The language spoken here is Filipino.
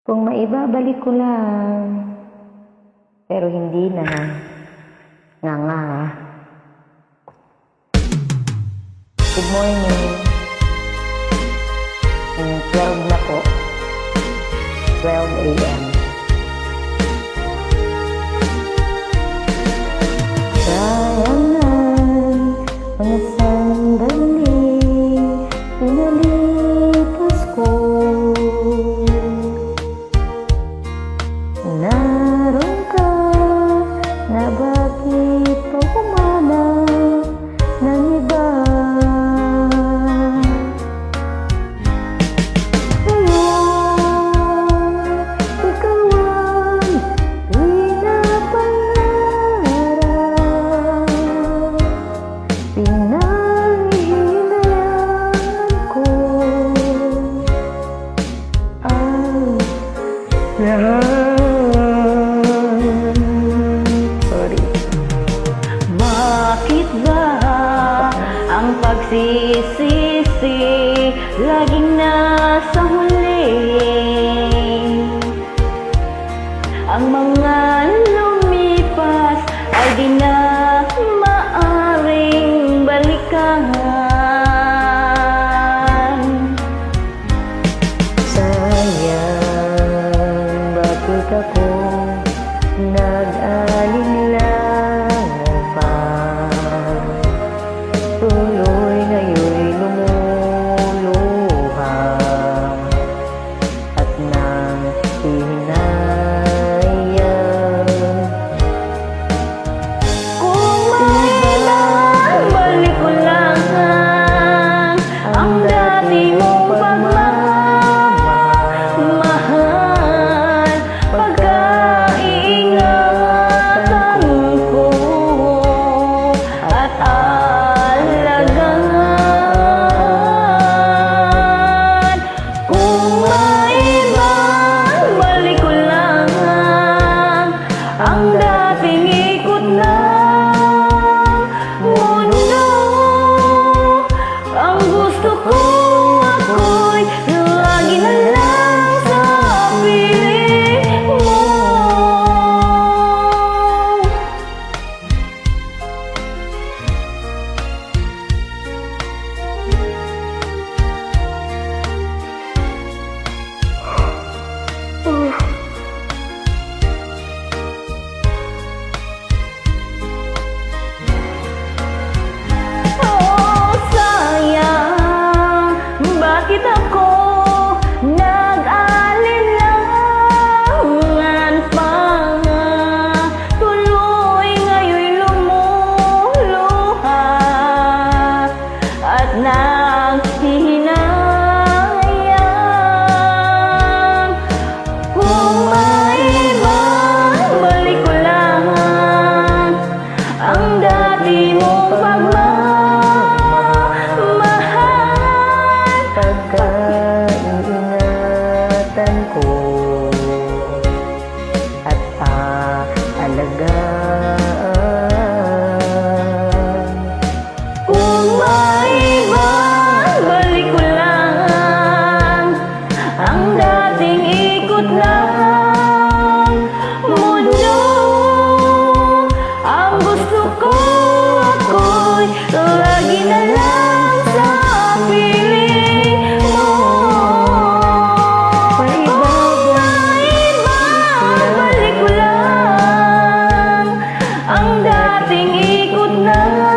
Kung maibabalik ko lang, pero hindi na. Nga. Good morning. 12 na po. 12 a.m. Sayangan, mga sandali, pinalipas ko. Naroon ka, na bakit pa humanap ng iba? Sorry. Bakit ba ang pagsisisi laging nasa huli? Ang mga lumipas ay di na maaring balikan. Sayang, bakit ako nag-alinlangan pa? Tuloy ngayon'y lumuluha at nang hinayang. Kung may balik ko lang ang dati mong pagmamahal, pagkaingatan ko at alagaan. Kung may balik ko lang ang dating ikot ng mundo, ang gusto ko ako'y lagi na lang sa piling mo. Oh, sayang, bakit ako nag-alinlangan pa? Tuloy ngayon'y lumuluha at nanghihinayang. Kung maibabalik ko lang ang dati mong pagmamahal, Pagkaingatan ko at alagaan. kung maibabalik ko lang ang dating ikot ng mundo, ang gusto ko ako'y lagi na lang sa piling mo. Kung maibabalik ko lang ang dating ikot ng